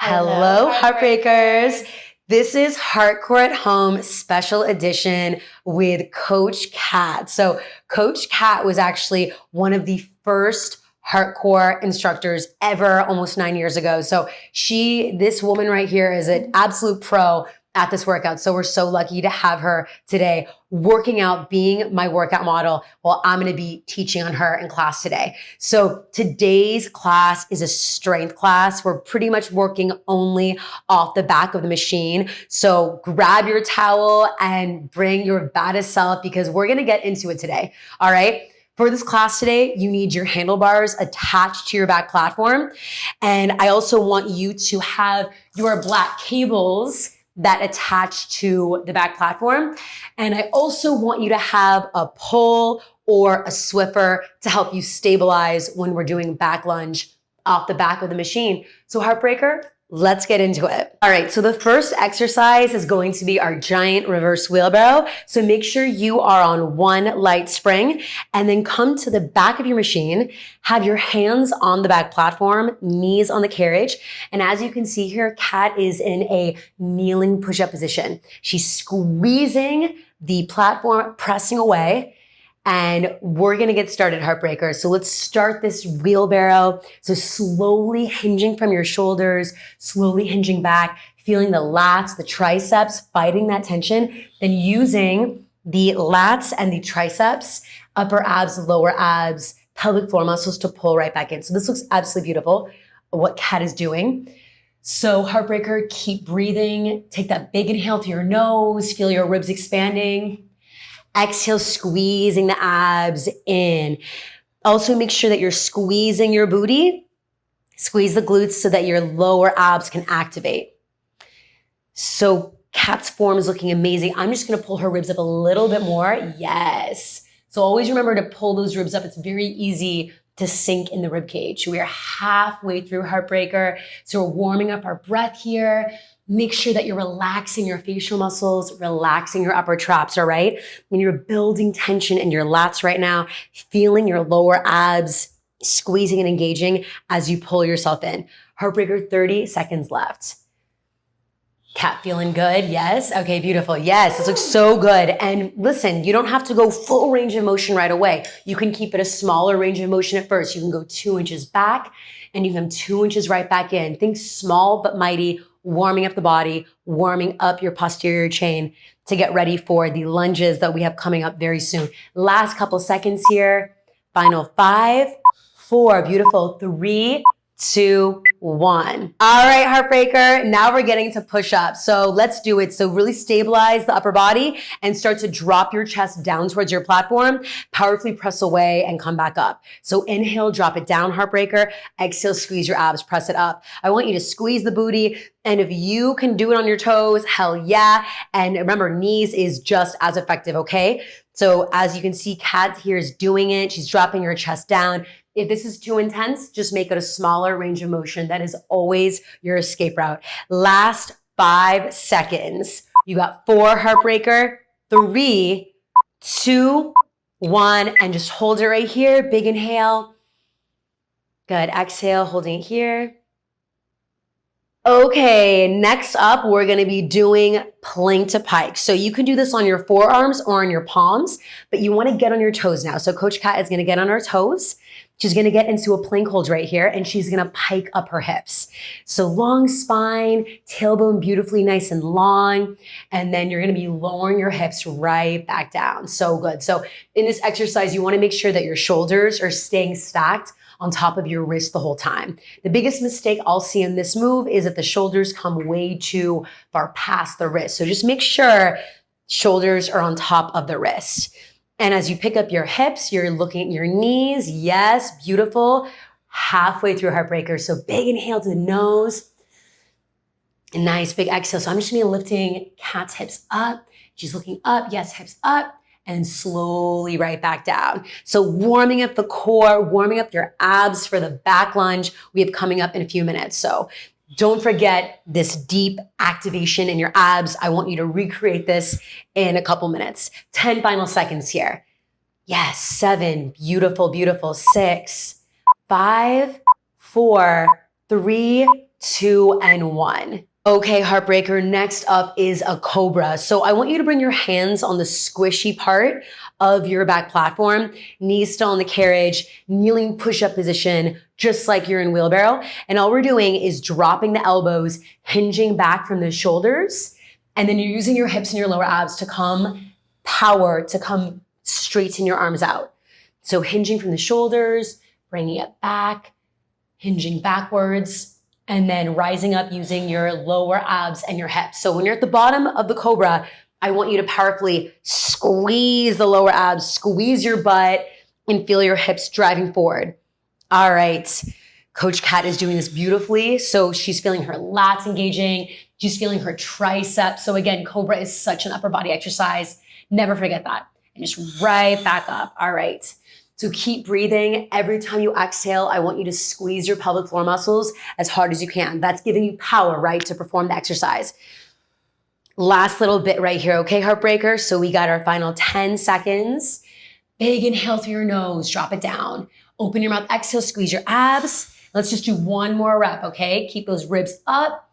Hello, Heartbreakers. This is Hardcore at Home special edition with Coach Kat. So Coach Kat was actually one of the first hardcore instructors ever almost 9 years ago. So this woman right here is an absolute pro at this workout. So we're so lucky to have her today working out, being my workout model while I'm going to be teaching on her in class today. So today's class is a strength class. We're pretty much working only off the back of the machine. So grab your towel and bring your baddest self because we're going to get into it today. All right. For this class today, you need your handlebars attached to your back platform. And I also want you to have your black cables that attach to the back platform. And I also want you to have a pole or a Swiffer to help you stabilize when we're doing back lunge off the back of the machine. So Heartbreaker, let's get into it. All right, so the first exercise is going to be our giant reverse wheelbarrow. So make sure you are on one light spring and then come to the back of your machine, have your hands on the back platform, knees on the carriage. And as you can see here, Kat is in a kneeling push-up position. She's squeezing the platform, pressing away. And we're going to get started, Heartbreaker. So let's start this wheelbarrow. So slowly hinging from your shoulders, slowly hinging back, feeling the lats, the triceps, fighting that tension, then using the lats and the triceps, upper abs, lower abs, pelvic floor muscles to pull right back in. So this looks absolutely beautiful, what Kat is doing. So Heartbreaker, keep breathing. Take that big inhale through your nose. Feel your ribs expanding. Exhale, squeezing the abs in. Also make sure that you're squeezing your booty. Squeeze the glutes so that your lower abs can activate. So Kat's form is looking amazing. I'm just gonna pull her ribs up a little bit more. Yes. So always remember to pull those ribs up. It's very easy to sink in the rib cage. We are halfway through Heartbreaker. So we're warming up our breath here. Make sure that you're relaxing your facial muscles, relaxing your upper traps, all right? When you're building tension in your lats right now, feeling your lower abs squeezing and engaging as you pull yourself in. Heartbreaker, 30 seconds left. Kat, feeling good? Yes? Okay, beautiful. Yes, this looks so good. And listen, you don't have to go full range of motion right away. You can keep it a smaller range of motion at first. You can go 2 inches back and you can come 2 inches right back in. Think small but mighty, warming up the body, warming up your posterior chain to get ready for the lunges that we have coming up very soon. Last couple seconds here. Final 5, 4, beautiful, 3, 2, 1. All right, Heartbreaker, now we're getting to push-ups. So let's do it. So really stabilize the upper body and start to drop your chest down towards your platform. Powerfully press away and come back up. So inhale, drop it down, Heartbreaker. Exhale, squeeze your abs, press it up. I want you to squeeze the booty. And if you can do it on your toes, hell yeah. And remember, knees is just as effective, okay? So as you can see, Kat here is doing it. She's dropping her chest down. If this is too intense, just make it a smaller range of motion. That is always your escape route. Last 5 seconds. You got 4, Heartbreaker, 3, 2, 1, and just hold it right here. Big inhale. Good. Exhale, holding it here. Okay, next up, we're gonna be doing plank to pike. So you can do this on your forearms or on your palms, but you wanna get on your toes now. So Coach Kat is gonna get on her toes. She's gonna get into a plank hold right here and she's gonna pike up her hips. So long spine, tailbone beautifully nice and long, and then you're gonna be lowering your hips right back down. So good. So in this exercise, you wanna make sure that your shoulders are staying stacked on top of your wrist the whole time. The biggest mistake I'll see in this move is that the shoulders come way too far past the wrist. So just make sure shoulders are on top of the wrist. And as you pick up your hips, you're looking at your knees. Yes, beautiful. Halfway through Heartbreaker. So big inhale to the nose. A nice big exhale. So I'm just gonna be lifting Kat's hips up. She's looking up. Yes, hips up. And slowly right back down. So warming up the core, warming up your abs for the back lunge we have coming up in a few minutes. So don't forget this deep activation in your abs. I want you to recreate this in a couple minutes. 10 final seconds here. Yes, 7, beautiful, beautiful. 6, 5, 4, 3, 2, and 1. Okay, Heartbreaker, next up is a Cobra. So I want you to bring your hands on the squishy part of your back platform, knees still on the carriage, kneeling push-up position, just like you're in Wheelbarrow. And all we're doing is dropping the elbows, hinging back from the shoulders, and then you're using your hips and your lower abs to come straighten your arms out. So hinging from the shoulders, bringing it back, hinging backwards, and then rising up using your lower abs and your hips. So when you're at the bottom of the Cobra, I want you to powerfully squeeze the lower abs, squeeze your butt, and feel your hips driving forward. All right. Coach Kat is doing this beautifully. So she's feeling her lats engaging. She's feeling her triceps. So again, Cobra is such an upper body exercise. Never forget that. And just right back up. All right. So keep breathing. Every time you exhale, I want you to squeeze your pelvic floor muscles as hard as you can. That's giving you power, right, to perform the exercise. Last little bit right here, okay, Heartbreaker? So we got our final 10 seconds. Big inhale through your nose, drop it down. Open your mouth, exhale, squeeze your abs. Let's just do one more rep, okay? Keep those ribs up.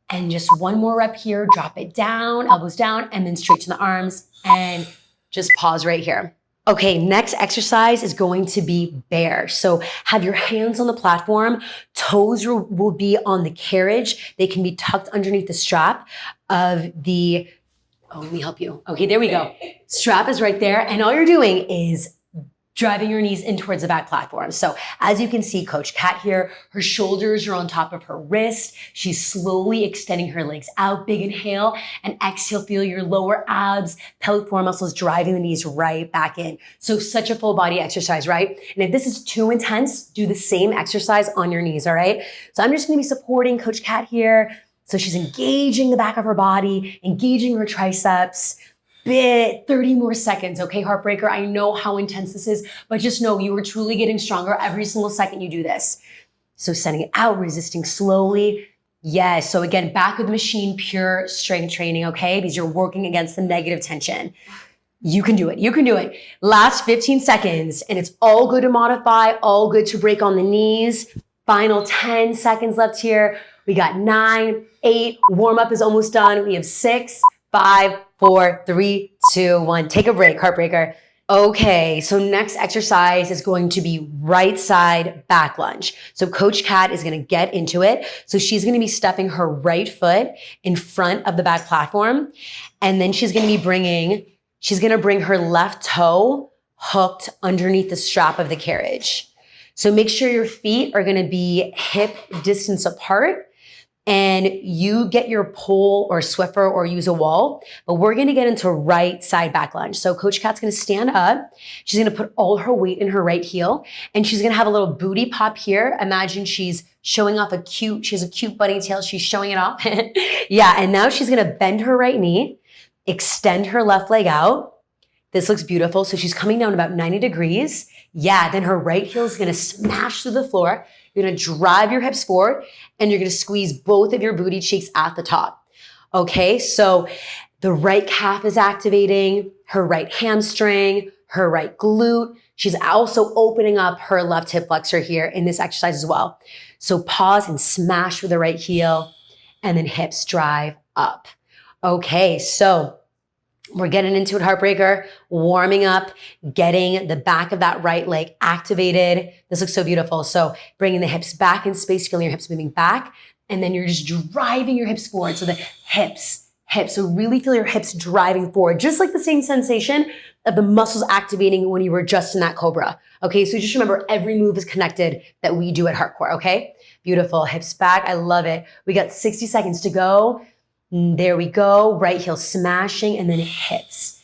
And just one more rep here, drop it down, elbows down, and then straighten the arms. And just pause right here. Okay, next exercise is going to be bear. So have your hands on the platform. Toes will be on the carriage. They can be tucked underneath the strap of the, let me help you. Okay, there we go. Strap is right there. And all you're doing is driving your knees in towards the back platform. So as you can see, Coach Kat here, her shoulders are on top of her wrist. She's slowly extending her legs out. Big inhale and exhale. Feel your lower abs, pelvic floor muscles driving the knees right back in. So such a full body exercise, right? And if this is too intense, do the same exercise on your knees, all right? So I'm just gonna be supporting Coach Kat here. So she's engaging the back of her body, engaging her triceps. 30 more seconds, okay, Heartbreaker? I know how intense this is, but just know you are truly getting stronger every single second you do this. So sending it out, resisting slowly. Yes, so again, back of the machine, pure strength training, okay? Because you're working against the negative tension. You can do it, you can do it. Last 15 seconds, and it's all good to modify, all good to break on the knees. Final 10 seconds left here. We got 9, 8, warm up is almost done. We have 6, 5, 4, 3, 2, 1. Take a break, Heartbreaker. Okay, so next exercise is going to be right side back lunge. So Coach Kat is gonna get into it. So she's gonna be stepping her right foot in front of the back platform. And then she's gonna bring her left toe hooked underneath the strap of the carriage. So make sure your feet are gonna be hip distance apart. And you get your pole or Swiffer or use a wall, but we're gonna get into right side back lunge. So Coach Kat's gonna stand up. She's gonna put all her weight in her right heel, and she's gonna have a little booty pop here. Imagine she's showing off she has a cute bunny tail. She's showing it off. Yeah, and now she's gonna bend her right knee, extend her left leg out. This looks beautiful. So she's coming down about 90 degrees. Yeah, then her right heel is gonna smash through the floor. You're gonna drive your hips forward and you're gonna squeeze both of your booty cheeks at the top. Okay, so the right calf is activating, her right hamstring, her right glute. She's also opening up her left hip flexor here in this exercise as well. So pause and smash with the right heel and then hips drive up. Okay, so we're getting into it, Heartbreaker, warming up, getting the back of that right leg activated. This looks so beautiful. So bringing the hips back in space, feeling your hips moving back, and then you're just driving your hips forward. So the hips. So really feel your hips driving forward, just like the same sensation of the muscles activating when you were just in that Cobra. Okay, so just remember every move is connected that we do at HEARTCORE, okay? Beautiful, hips back, I love it. We got 60 seconds to go. There we go, right heel smashing, and then hips.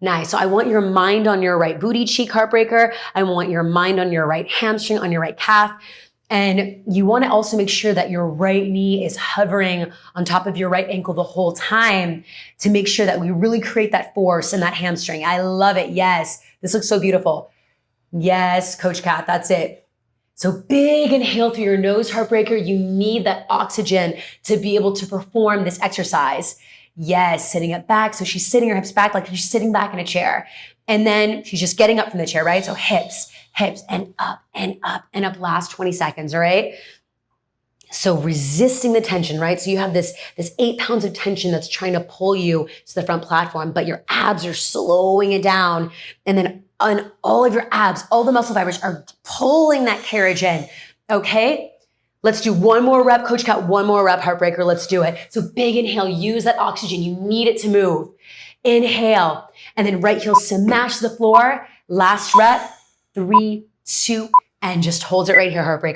Nice, so I want your mind on your right booty cheek, Heartbreaker. I want your mind on your right hamstring, on your right calf. And you wanna also make sure that your right knee is hovering on top of your right ankle the whole time to make sure that we really create that force in that hamstring. I love it, yes. This looks so beautiful. Yes, Coach Kat, that's it. So big inhale through your nose, Heartbreaker. You need that oxygen to be able to perform this exercise. Yes, sitting up back. So she's sitting her hips back like she's sitting back in a chair. And then she's just getting up from the chair, right? So hips, hips, and up and up and up. Last 20 seconds, all right? So resisting the tension, right? So you have this 8 pounds of tension that's trying to pull you to the front platform, but your abs are slowing it down. And then on all of your abs, all the muscle fibers are pulling that carriage in, okay? Let's do one more rep, Coach Cat, one more rep, Heartbreaker. Let's do it. So big inhale, use that oxygen. You need it to move. Inhale, and then right heel smash the floor. Last rep, 3, 2, and just hold it right here, Heartbreaker.